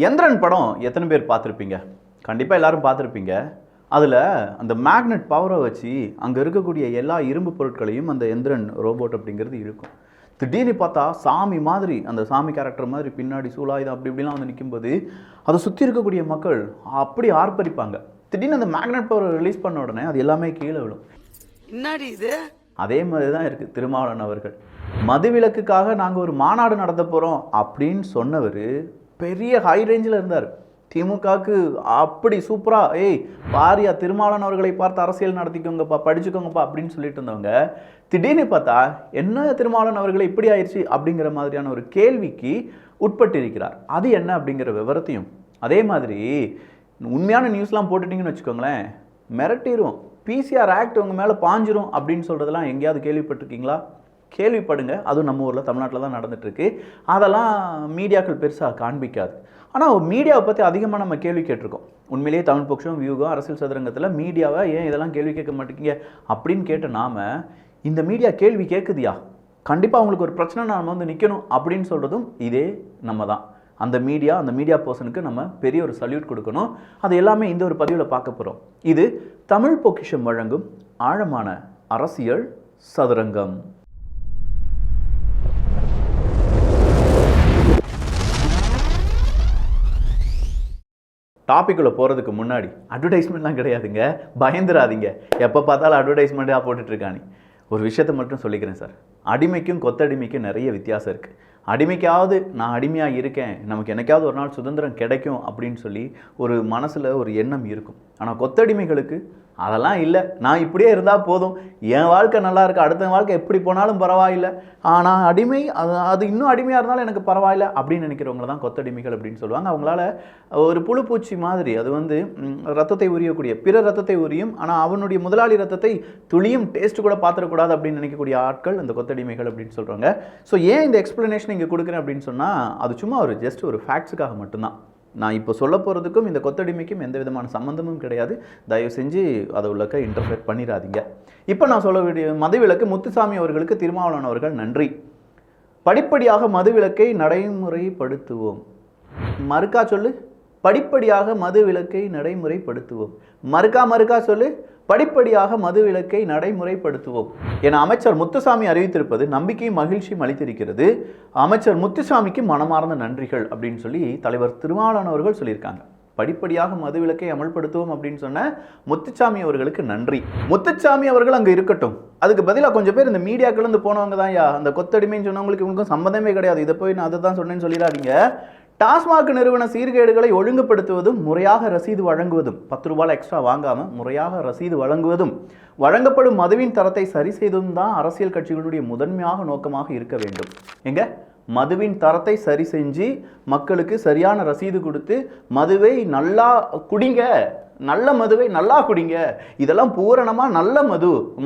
எந்திரன் படம் எத்தனை பேர் பார்த்துருப்பீங்க? கண்டிப்பாக எல்லாரும் பார்த்துருப்பீங்க. அதில் அந்த மேக்னெட் பவரை வச்சு அங்கே இருக்கக்கூடிய எல்லா இரும்பு பொருட்களையும் அந்த எந்திரன் ரோபோட் அப்படிங்கிறது இருக்கும். திடீர்னு பார்த்தா சாமி மாதிரி, அந்த சாமி கேரக்டர் மாதிரி பின்னாடி சூலாயுதம் அப்படி இப்படிலாம் வந்து நிற்கும்போது அதை சுற்றி இருக்கக்கூடிய மக்கள் அப்படி ஆர்ப்பரிப்பாங்க. திடீர்னு அந்த மேக்னெட் பவரை ரிலீஸ் பண்ண உடனே அது எல்லாமே கீழே விழும். என்னடி இது? அதே மாதிரி தான் இருக்குது திருமாவளவன் அவர்கள். மதுவிலக்குக்காக நாங்கள் ஒரு மாநாடு நடத்த போகிறோம் அப்படின்னு சொன்னவர் பெரிய ஹை ரேஞ்சில் இருந்தார். திமுகவுக்கு அப்படி சூப்பராக பாரியா திருமாவளவன் அவர்களை பார்த்து அரசியல் நடத்திக்கோங்கப்பா, படிச்சுக்கோங்கப்பா அப்படின்னு சொல்லிட்டு இருந்தவங்க திடீர்னு பார்த்தா என்ன திருமாவளவன் அவர்களை இப்படி ஆயிடுச்சு அப்படிங்கிற மாதிரியான ஒரு கேள்விக்கு உட்பட்டிருக்கிறார். அது என்ன அப்படிங்கிற விவரத்தையும், அதே மாதிரி உண்மையான நியூஸ்லாம் போட்டுட்டிங்கன்னு வச்சுக்கோங்களேன், மிரட்டிடும், பிசிஆர் ஆக்ட் உங்கள் மேலே பாஞ்சிரும் அப்படின்னு சொல்கிறதெல்லாம் எங்கேயாவது கேள்விப்பட்டிருக்கீங்களா? கேள்விப்படுங்க. அதுவும் நம்ம ஊரில் தமிழ்நாட்டில் தான் நடந்துகிட்ருக்கு. அதெல்லாம் மீடியாக்கள் பெருசாக காண்பிக்காது. ஆனால் மீடியாவை பற்றி அதிகமாக நம்ம கேள்வி கேட்டிருக்கோம். உண்மையிலேயே தமிழ் பட்சம், வியூகம், அரசியல் சதுரங்கத்தில் மீடியாவை ஏன் இதெல்லாம் கேள்வி கேட்க மாட்டேங்கிங்க அப்படின்னு கேட்ட நாம், இந்த மீடியா கேள்வி கேட்குதியா, கண்டிப்பாக அவங்களுக்கு ஒரு பிரச்சனை நாம் வந்து நிற்கணும் அப்படின்னு சொல்கிறதும் இதே நம்ம தான். அந்த மீடியா பர்சனுக்கு நம்ம பெரிய ஒரு சல்யூட் கொடுக்கணும். அது எல்லாமே இந்த ஒரு பதிவில் பார்க்க போகிறோம். இது தமிழ் பொக்கிஷம் வழங்கும் ஆழமான அரசியல் சதுரங்கம். டாப்பிக்குள்ளே போகிறதுக்கு முன்னாடி அட்வர்டைஸ்மெண்ட்லாம் கிடையாதுங்க, பயந்துடாதீங்க. எப்போ பார்த்தாலும் அட்வர்டைஸ்மெண்ட்டாக போட்டுட்ருக்கானே. ஒரு விஷயத்தை மட்டும் சொல்லிக்கிறேன் சார், அடிமைக்கும் கொத்தடிமைக்கும் நிறைய வித்தியாசம் இருக்குது. அடிமைக்காவது நான் அடிமையாக இருக்கேன், நமக்கு என்னைக்காவது ஒரு நாள் சுதந்திரம் கிடைக்கும் அப்படின்னு சொல்லி ஒரு மனசில் ஒரு எண்ணம் இருக்கும். ஆனால் கொத்தடிமைகளுக்கு அதெல்லாம் இல்லை, நான் இப்படியே இருந்தால் போதும், என் வாழ்க்கை நல்லா இருக்கு, அடுத்த வாழ்க்கை எப்படி போனாலும் பரவாயில்லை, ஆனால் அடிமை அது இன்னும் அடிமையாக இருந்தாலும் எனக்கு பரவாயில்லை அப்படின்னு நினைக்கிறவங்க தான் கொத்தடிமைகள் அப்படின்னு சொல்லுவாங்க. அவங்களால ஒரு புழுப்பூச்சி மாதிரி அது வந்து ரத்தத்தை உரியக்கூடிய, பிற ரத்தத்தை உரியும், ஆனால் அவனுடைய முதலாளி ரத்தத்தை துளியும் டேஸ்ட் கூட பார்த்துடக்கூடாது அப்படின்னு நினைக்கக்கூடிய ஆட்கள் அந்த கொத்தடிமைகள் அப்படின்னு சொல்கிறாங்க. ஸோ ஏன் இந்த எக்ஸ்ப்ளனேஷன் இங்கே கொடுக்குறேன் அப்படின்னு சொன்னால், அது சும்மா ஒரு ஜஸ்ட் ஒரு ஃபேக்ட்ஸுக்காக மட்டும்தான். நான் இப்போ சொல்ல போகிறதுக்கும் இந்த கொத்தடிமைக்கும் எந்த விதமான சம்மந்தமும் கிடையாது. தயவு செஞ்சு அதை உள்ளக்க இன்டர்ஃபியர் பண்ணிடாதீங்க. இப்போ நான் சொல்ல வேண்டிய மதுவிலக்கு முத்துசாமி அவர்களுக்கு திருமாவளவன் அவர்கள் நன்றி. படிப்படியாக மதுவிலக்கை நடைமுறைப்படுத்துவோம். மறுக்கா சொல்லு, படிப்படியாக மதுவிலக்கை நடைமுறைப்படுத்துவோம். மறுக்கா சொல்லு, படிப்படியாக மதுவிலக்கை நடைமுறைப்படுத்துவோம் என அமைச்சர் முத்துசாமி அறிவித்திருப்பது நம்பிக்கையும் மகிழ்ச்சியும் அளித்திருக்கிறது. அமைச்சர் முத்துசாமிக்கு மனமார்ந்த நன்றிகள் அப்படின்னு சொல்லி தலைவர் திருமாவளவன் அவர்கள் சொல்லியிருக்காங்க. படிப்படியாக மதுவிலக்கை அமல்படுத்துவோம் அப்படின்னு சொன்ன முத்துசாமி அவர்களுக்கு நன்றி. முத்துசாமி அவர்கள் அங்கே இருக்கட்டும், அதுக்கு பதிலாக கொஞ்சம் பேர் இந்த மீடியாக்கள் இருந்து போனவங்க தான், அந்த கொத்தடிமைன்னு சொன்னவங்களுக்கு இவங்களுக்கும் சம்மந்தமே கிடையாது, இதை போய் நான் அதை தான் சொன்னேன்னு சொல்லிடாதீங்க. டாஸ்மாக் நிறுவன சீர்கேடுகளை ஒழுங்குபடுத்துவதும், முறையாக ரசீது வழங்குவதும், 10 ரூபாய் எக்ஸ்ட்ரா வாங்காமல் முறையாக ரசீது வழங்குவதும், வழங்கப்படும் மதுவின் தரத்தை சரி செய்வதும் தான் அரசியல் கட்சிகளுடைய முதன்மையாக நோக்கமாக இருக்க வேண்டும். எங்க மதுவின் தரத்தை சரி செஞ்சு மக்களுக்கு சரியான ரசீது கொடுத்து மதுவை நல்லா குடிங்க, நல்ல மதுவை நல்லா குடிங்க, இதெல்லாம் பூரணமாக நல்ல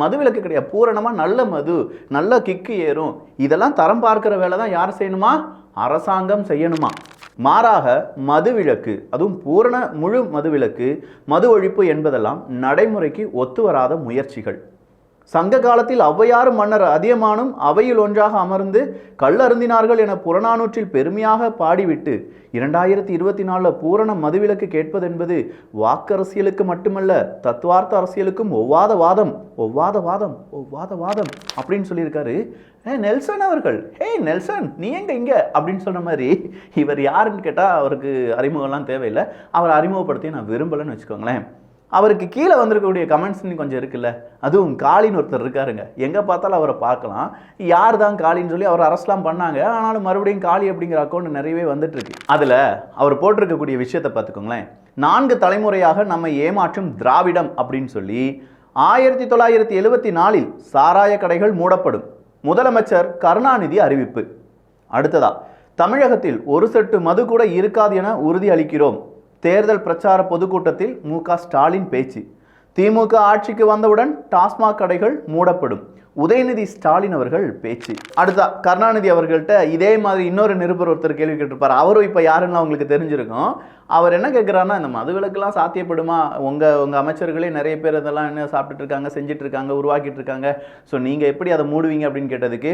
மதுவிலக்கு கிடையாது, பூரணமாக நல்ல மது, நல்ல கிக்கு ஏறும், இதெல்லாம் தரம் பார்க்கிற வேலை தான் யார் செய்யணுமா? அரசாங்கம் செய்யணுமா? மாறாக மதுவிலக்கு, அதுவும் பூரண முழு மதுவிலக்கு, மது ஒழிப்பு என்பதெல்லாம் நடைமுறைக்கு ஒத்து வராத முயற்சிகள். சங்க காலத்தில் ஔவையாரும் மன்னர் அதியமானும் அவையில் ஒன்றாக அமர்ந்து கல்லருந்தினார்கள் என புறநானூற்றில் பெருமையாக பாடிவிட்டு 2024 பூரண மதுவிலக்கு கேட்பதென்பது வாக்கரசியலுக்கு மட்டுமல்ல, தத்துவார்த்த அரசியலுக்கும் ஒவ்வாத வாதம் அப்படின்னு சொல்லியிருக்காரு நெல்சன் அவர்கள். நெல்சன் நீ எங்க இங்க அப்படின்னு சொன்ன மாதிரி, இவர் யாருன்னு கேட்டால் அவருக்கு அறிமுகம்லாம் தேவையில்லை. அவரை அறிமுகப்படுத்தி நான் விரும்பலைன்னு வச்சுக்கோங்களேன். அவருக்கு கீழே வந்திருக்கக்கூடிய கமெண்ட்ஸ் கொஞ்சம் இருக்குல்ல, அதுவும் காளின்னு ஒருத்தர் இருக்காருங்க, எங்கே பார்த்தாலும் அவரை பார்க்கலாம். யார் தான் காளின்னு சொல்லி அவர் அரெஸ்ட்லாம் பண்ணாங்க, ஆனாலும் மறுபடியும் காளி அப்படிங்கிற அக்கௌண்ட் நிறையவே வந்துட்டு இருக்கு. அதில் அவர் போட்டிருக்கக்கூடிய விஷயத்தை பார்த்துக்கோங்களேன். 4 தலைமுறையாக நம்ம ஏமாற்றும் திராவிடம் அப்படின்னு சொல்லி 1974 சாராய கடைகள் மூடப்படும், முதலமைச்சர் கருணாநிதி அறிவிப்பு. அடுத்ததா, தமிழகத்தில் ஒரு சொட்டு மது கூட இருக்காது என உறுதி அளிக்கிறோம், தேர்தல் பிரச்சார பொதுக்கூட்டத்தில் மு.க. ஸ்டாலின் பேச்சு. திமுக ஆட்சிக்கு வந்தவுடன் டாஸ்மாக் கடைகள் மூடப்படும், உதயநிதி ஸ்டாலின் அவர்கள் பேச்சு. அடுத்தா கருணாநிதி அவர்கள்ட்ட இதே மாதிரி இன்னொரு நிருபர் ஒருத்தர் கேள்வி கேட்டிருப்பார். அவரும் இப்போ யாருன்னு அவங்களுக்கு தெரிஞ்சிருக்கும். அவர் என்ன கேட்குறாருன்னா, இந்த மதுவிலக்கெல்லாம் சாத்தியப்படுமா? உங்கள் அமைச்சர்களே நிறைய பேர் இதெல்லாம் என்ன சாப்பிட்டுட்டு இருக்காங்க, செஞ்சுட்டு இருக்காங்க, உருவாக்கிட்டு இருக்காங்க, ஸோ நீங்கள் எப்படி அதை மூடுவீங்க அப்படின்னு கேட்டதுக்கு,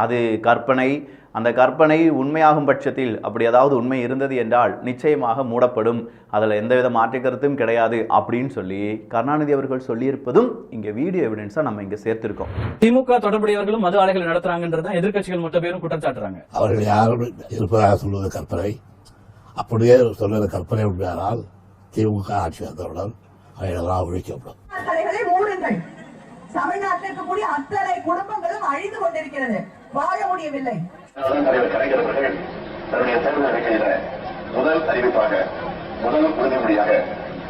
அது கற்பனை, அந்த கற்பனை உண்மையாகும் பட்சத்தில் அப்படி ஏதாவது உண்மை இருந்தது என்றால் நிச்சயமாக மூடப்படும், அதில் எந்தவித மாற்று கருத்தும் கிடையாது அப்படின்னு சொல்லி கருணாநிதி அவர்கள் சொல்லியிருப்பதும் இங்கே வீடியோ எவிடன்ஸாக நம்ம இங்கே சேர்த்திருக்கோம். திமுக தொடர்புடையவர்களும் மது ஆலைகளை நடத்துறாங்கன்றதான் எதிர்க்கட்சிகள் மொத்த பேரும் குற்றம் சாட்டுறாங்க. அவர்கள் யாரும் இருப்பதாக சொல்வது கற்பனை. அப்படியே சொல்வது கற்பனை உண்மையானால் திமுக ஆட்சி வந்தவுடன் அவைகளெல்லாம் ஒழிக்கப்படும். தமிழ்நாட்டில் இருக்கக்கூடிய அத்தனை குடும்பங்களும் அழிந்து கொண்டிருக்கிறது, வாழ முடியவில்லை. தன்னுடைய தேர்தல் அறிக்கையில முதல் அறிவிப்பாக முதல் உறுதிமொழியாக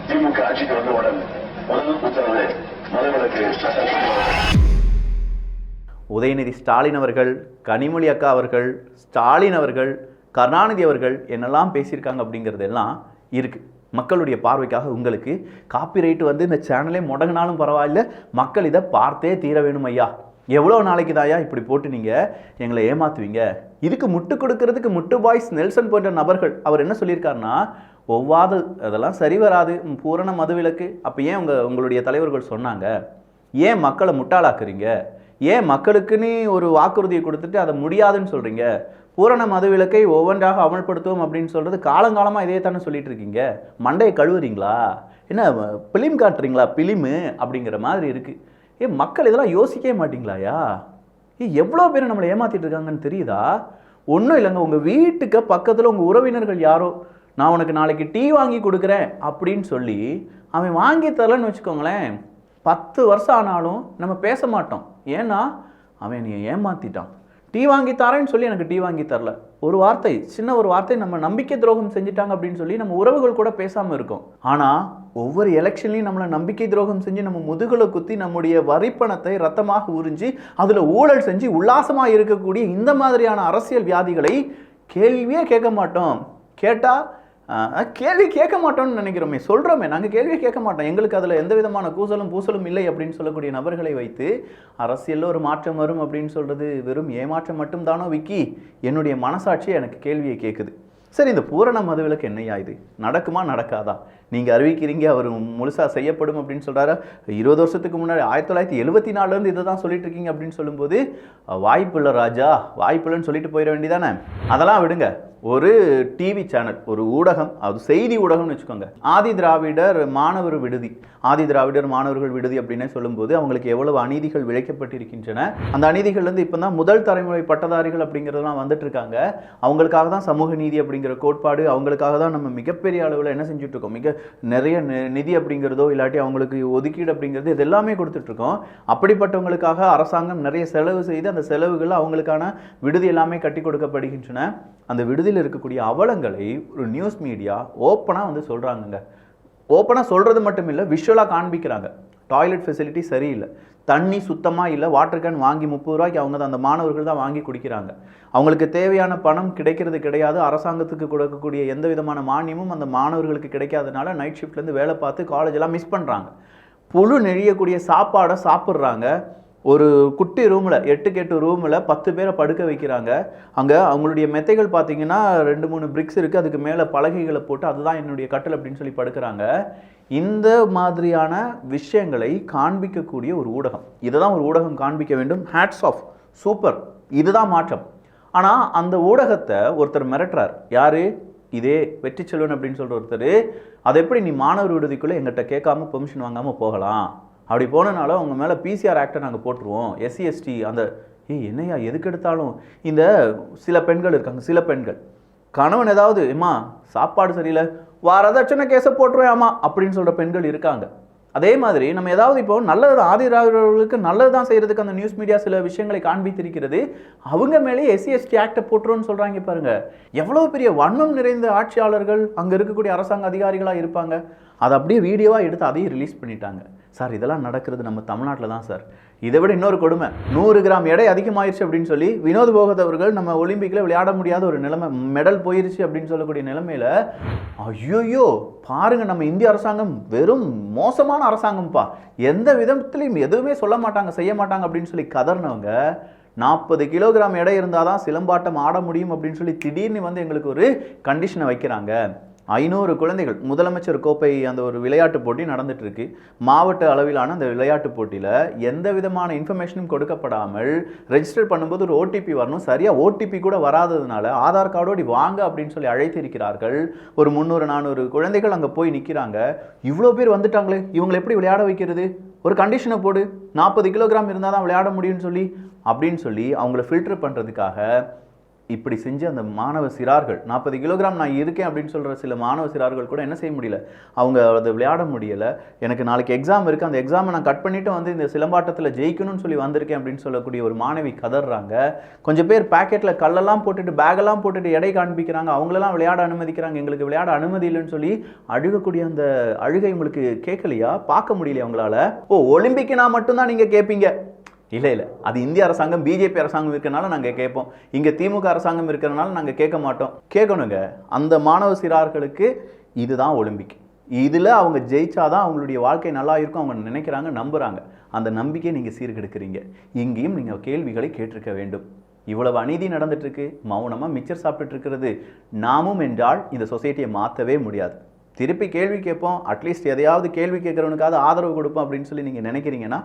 திமுக ஆட்சிக்கு வந்தவுடன் முதல் உத்தரவு மதுவிலக்கு சட்டம். உதயநிதி ஸ்டாலின் அவர்கள், கனிமொழி அக்கா அவர்கள், ஸ்டாலின் அவர்கள், கருணாநிதி அவர்கள் என்னெல்லாம் பேசியிருக்காங்க அப்படிங்கிறது எல்லாம் இருக்கு. மக்களுடைய பார்வைக்காக உங்களுக்கு காப்பிரைட் வந்து இந்த சேனலே முடங்கினாலும் பரவாயில்ல, மக்கள் இதை பார்த்தே தீர வேணும் ஐயா. எவ்வளோ நாளைக்கு தாயா இப்படி போட்டு நீங்கள் எங்களை ஏமாற்றுவீங்க? இதுக்கு முட்டு கொடுக்கறதுக்கு முட்டு பாய்ஸ் நெல்சன் போன்ற நபர்கள் அவர் என்ன சொல்லியிருக்காருன்னா, ஒவ்வாது அதெல்லாம் சரி வராது, பூரண மதுவிலக்கு. அப்போ ஏன் உங்களுடைய தலைவர்கள் சொன்னாங்க? ஏன் மக்களை முட்டாளாக்குறீங்க? ஏன் மக்களுக்குன்னு ஒரு வாக்குறுதியை கொடுத்துட்டு அதை முடியாதுன்னு சொல்கிறீங்க? பூரண மதுவிலக்கை ஒவ்வொன்றாக அமல்படுத்துவோம் அப்படின்னு சொல்கிறது காலங்காலமாக இதே தானே சொல்லிட்டு இருக்கீங்க. மண்டையை கழுவுறீங்களா? என்ன பிலிம் காட்டுறீங்களா? பிலிமு அப்படிங்கிற மாதிரி இருக்குது. மக்கள் இதெல்லாம் யோசிக்கவே மாட்டிங்களாயா? எவ்வளோ பேர் நம்மளை ஏமாற்றிட்டு இருக்காங்கன்னு தெரியுதா? ஒன்றும் இல்லைங்க, உங்கள் வீட்டுக்கு பக்கத்தில் உங்கள் உறவினர்கள் யாரோ நான் உனக்கு நாளைக்கு டீ வாங்கி கொடுக்குறேன் அப்படின்னு சொல்லி அவன் வாங்கி தரலன்னு வச்சுக்கோங்களேன், 10 வருஷம் ஆனாலும் நம்ம பேச மாட்டோம். ஏன்னா அவன் நீ ஏமாற்றிட்டான். டீ வாங்கி தரேன்னு சொல்லி எனக்கு டீ வாங்கி தரல, ஒரு வார்த்தை, சின்ன ஒரு வார்த்தை நம்ம நம்பிக்கை துரோகம் செஞ்சுட்டாங்க அப்படின்னு சொல்லி நம்ம உறவுகள் கூட பேசாமல் இருக்கோம். ஆனால் ஒவ்வொரு எலெக்ஷன்லையும் நம்மளை நம்பிக்கை துரோகம் செஞ்சு நம்ம முதுகுல குத்தி நம்முடைய வரிப்பணத்தை ரத்தமாக உறிஞ்சி அதில் ஊழல் செஞ்சு உல்லாசமாக இருக்கக்கூடிய இந்த மாதிரியான அரசியல் வியாதிகளை கேள்வியே கேட்க மாட்டோம். கேட்டால் கேள்வி கேட்க மாட்டோம்னு நினைக்கிறோமே, சொல்கிறோமே, நாங்கள் கேள்வியே கேட்க மாட்டோம், எங்களுக்கு அதில் எந்த விதமான கூசலும் பூசலும் இல்லை அப்படின்னு சொல்லக்கூடிய நபர்களை வைத்து அரசியலில் ஒரு மாற்றம் வரும் அப்படின்னு சொல்கிறது வெறும் ஏமாற்றம் மட்டும்தானோ விக்கி? என்னுடைய மனசாட்சி எனக்கு கேள்வியை கேட்குது. சரி, இந்த பூரண மதுவிலக்கு என்னையா இது? நடக்குமா நடக்காதா? நீங்கள் அறிவிக்கிறீங்க அவர் முழுசாக செய்யப்படும் அப்படின்னு சொல்கிறாரு. 20 வருஷத்துக்கு முன்னாடி 1974 இதை தான் சொல்லிட்டு இருக்கீங்க அப்படின்னு சொல்லும்போது வாய்ப்பு இல்லை ராஜா, வாய்ப்பு இல்லைன்னு சொல்லிட்டு போயிட வேண்டியதானே. அதெல்லாம் விடுங்க. ஒரு டிவி சேனல், ஒரு ஊடகம், அது செய்தி ஊடகம்னு வச்சுக்கோங்க, ஆதி திராவிடர் மாணவர் விடுதி, ஆதி திராவிடர் மாணவர்கள் விடுதி அப்படின்னே சொல்லும்போது அவங்களுக்கு எவ்வளவு அநீதிகள் விளைக்கப்பட்டிருக்கின்றன. அந்த அநீதிகள்லேருந்து இப்போ தான் முதல் தலைமுறை பட்டதாரிகள் அப்படிங்கிறதெல்லாம் வந்துட்டு இருக்காங்க. அவங்களுக்காக தான் சமூக நீதி அப்படிங்கிற கோட்பாடு, அவங்களுக்காக தான் நம்ம மிகப்பெரிய அளவில் என்ன செஞ்சுட்டு இருக்கோம், மிக நிறைய நிதி அப்படிங்கிறதோ இல்லாட்டி அவங்களுக்கு ஒதுக்கீடு அப்படிங்கிறது இது எல்லாமே கொடுத்துட்ருக்கோம். அப்படிப்பட்டவங்களுக்காக அரசாங்கம் நிறைய செலவு செய்து அந்த செலவுகள் அவங்களுக்கான விடுதி எல்லாமே கட்டி கொடுக்கப்படுகின்றன. அந்த விடுதியில் இருக்கக்கூடிய அவலங்களை ஒரு நியூஸ் மீடியா ஓப்பனாக வந்து சொல்கிறாங்கங்க. ஓப்பனாக சொல்கிறது மட்டும் இல்லை, விஷுவலாக காண்பிக்கிறாங்க. டாய்லெட் ஃபெசிலிட்டி சரியில்லை, தண்ணி சுத்தமாக இல்லை, வாட்டர் கேன் வாங்கி 30 ரூபாய்க்கு அவங்க தான், அந்த மாணவர்கள் தான் வாங்கி குடிக்கிறாங்க. அவங்களுக்கு தேவையான பணம் கிடைக்கிறது கிடையாது. அரசாங்கத்துக்கு கொடுக்கக்கூடிய எந்த விதமான மானியமும் அந்த மாணவர்களுக்கு கிடைக்காதனால நைட் ஷிஃப்ட்லேருந்து வேலை பார்த்து காலேஜெல்லாம் மிஸ் பண்ணுறாங்க. புழு நெழியக்கூடிய சாப்பாடை சாப்பிட்றாங்க. ஒரு குட்டி ரூமில் 8க்கு 8 ரூமில் 10 பேரை படுக்க வைக்கிறாங்க. அங்கே அவங்களுடைய மெத்தைகள் பார்த்தீங்கன்னா 2-3 பிரிக்ஸ் இருக்குது, அதுக்கு மேலே பலகைகளை போட்டு அதுதான் என்னுடைய கட்டல் அப்படின்னு சொல்லி படுக்கிறாங்க. இந்த மாதிரியான விஷயங்களை காண்பிக்கக்கூடிய ஒரு ஊடகம், இதை தான் ஒரு ஊடகம் காண்பிக்க வேண்டும். ஹேட்ஸ் ஆஃப், சூப்பர், இதுதான் மாற்றம். ஆனால் அந்த ஊடகத்தை ஒருத்தர் மிரட்டுறார். யார்? இதே வெற்றி செல்வன் அப்படின்னு சொல்கிற ஒருத்தர். அதை எப்படி நீ மாணவர் விடுதிக்குள்ளே எங்கிட்ட கேட்காம பெர்மிஷன் வாங்காமல் போகலாம்? அப்படி போனனால அவங்க மேலே பிசிஆர் ஆக்டை நாங்கள் போட்டுருவோம், SC ST அந்த என்னையா எதுக்கு எடுத்தாலும். இந்த சில பெண்கள் இருக்காங்க, சில பெண்கள் கணவன் ஏதாவது ஏமா சாப்பாடு சரியில்லை வரதட்சணை கேஸை போட்டுருவேன் ஆமா அப்படின்னு சொல்கிற பெண்கள் இருக்காங்க. அதே மாதிரி நம்ம ஏதாவது இப்போ நல்லது ஆதி திராவிடர்களுக்கு நல்லது தான் செய்கிறதுக்கு அந்த நியூஸ் மீடியா சில விஷயங்களை காண்பித்திருக்கிறது, அவங்க மேலேயே SC ST ஆக்டை போட்டுருவோன்னு சொல்கிறாங்க. பாருங்க, எவ்வளோ பெரிய வன்மம் நிறைந்த ஆட்சியாளர்கள் அங்கே இருக்கக்கூடிய அரசாங்க அதிகாரிகளாக இருப்பாங்க. அதை அப்படியே வீடியோவாக எடுத்து அதையும் ரிலீஸ் பண்ணிட்டாங்க. சார், இதெல்லாம் நடக்கிறது நம்ம தமிழ்நாட்டில் தான் சார். இதை விட இன்னொரு கொடுமை, 100 கிராம் எடை அதிகமாயிருச்சு அப்படின்னு சொல்லி வினோத் போகத் அவர்கள் நம்ம ஒலிம்பிக்கில் விளையாட முடியாத ஒரு நிலைமை, மெடல் போயிருச்சு அப்படின்னு சொல்லக்கூடிய நிலைமையில் ஐயோயோ பாருங்க, நம்ம இந்திய அரசாங்கம் வெறும் மோசமான அரசாங்கம்ப்பா, எந்த விதத்திலையும் எதுவுமே சொல்ல மாட்டாங்க, செய்ய மாட்டாங்க அப்படின்னு சொல்லி கதர்னவங்க 40 கிலோகிராம் எடை இருந்தால் தான் சிலம்பாட்டம் ஆட முடியும் அப்படின்னு சொல்லி திடீர்னு வந்து எங்களுக்கு ஒரு கண்டிஷனை வைக்கிறாங்க. 500 குழந்தைகள் முதலமைச்சர் கோப்பை அந்த ஒரு விளையாட்டு போட்டி நடந்துட்டு இருக்கு. மாவட்ட அளவிலான அந்த விளையாட்டு போட்டியில் எந்த விதமான இன்ஃபர்மேஷனும் கொடுக்கப்படாமல் ரெஜிஸ்டர் பண்ணும்போது ஒரு ஓடிபி வரணும். சரியாக ஓடிபி கூட வராததுனால ஆதார் கார்டோடி வாங்க அப்படின்னு சொல்லி அழைத்திருக்கிறார்கள். ஒரு 300-400 குழந்தைகள் அங்கே போய் நிற்கிறாங்க. இவ்வளோ பேர் வந்துட்டாங்களே, இவங்களை எப்படி விளையாட வைக்கிறது? ஒரு கண்டிஷனை போடு, 40 கிலோகிராம் இருந்தால் தான் விளையாட முடியும்னு சொல்லி அவங்கள ஃபில்டர் பண்ணுறதுக்காக இப்படி செஞ்சு அந்த மாணவ சிறார்கள் 40 கிலோகிராம் நான் இருக்கேன் அப்படின்னு சொல்கிற சில மாணவ சிறார்கள் கூட என்ன செய்ய முடியல, அவங்க அதை விளையாட முடியலை. எனக்கு நாளைக்கு எக்ஸாம் இருக்குது, அந்த எக்ஸாமை நான் கட் பண்ணிவிட்டு வந்து இந்த சிலம்பாட்டத்தில் ஜெயிக்கணும்னு சொல்லி வந்திருக்கேன் அப்படின்னு சொல்லக்கூடிய ஒரு மாணவி கதறாங்க. கொஞ்சம் பேர் பேக்கெட்டில் கல்லெல்லாம் போட்டுட்டு பேக்கெல்லாம் போட்டுட்டு எடை காண்பிக்கிறாங்க, அவங்களெல்லாம் விளையாட அனுமதிக்கிறாங்க, எங்களுக்கு விளையாட அனுமதி இல்லைன்னு சொல்லி அழுகக்கூடிய அந்த அழுகை உங்களுக்கு கேட்கலையா, பார்க்க முடியலையா உங்களால்? ஒலிம்பிக்னா மட்டும்தான் நீங்கள் கேட்பீங்க. இல்லை, அது இந்திய அரசாங்கம் பிஜேபி அரசாங்கம் இருக்கிறனால நாங்கள் கேட்போம், இங்கே திமுக அரசாங்கம் இருக்கிறனால நாங்கள் கேட்க மாட்டோம். கேட்கணுங்க. அந்த மாணவ சிறார்களுக்கு இதுதான் ஒலிம்பிக். இதில் அவங்க ஜெயிச்சாதான் அவங்களுடைய வாழ்க்கை நல்லா இருக்கும் அவங்க நினைக்கிறாங்க, நம்புகிறாங்க. அந்த நம்பிக்கையை நீங்கள் சீர்கெடுக்கிறீங்க. இங்கேயும் நீங்கள் கேள்விகளை கேட்டிருக்க வேண்டும். இவ்வளவு அநீதி நடந்துட்டுருக்கு, மௌனமாக மிச்சர் சாப்பிட்டுட்டு இருக்கிறது நாமும் என்றால் இந்த சொசைட்டியை மாற்றவே முடியாது. திருப்பி கேள்வி கேட்போம், அட்லீஸ்ட் எதையாவது கேள்வி கேட்குறவனுக்காவது ஆதரவு கொடுப்போம் அப்படின்னு சொல்லி நீங்கள் நினைக்கிறீங்கன்னா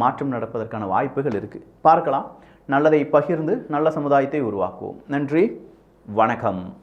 மாற்றம் நடப்பதற்கான வாய்ப்புகள் இருக்குது. பார்க்கலாம். நல்லதை பகிர்ந்து நல்ல சமுதாயத்தை உருவாக்குவோம். நன்றி, வணக்கம்.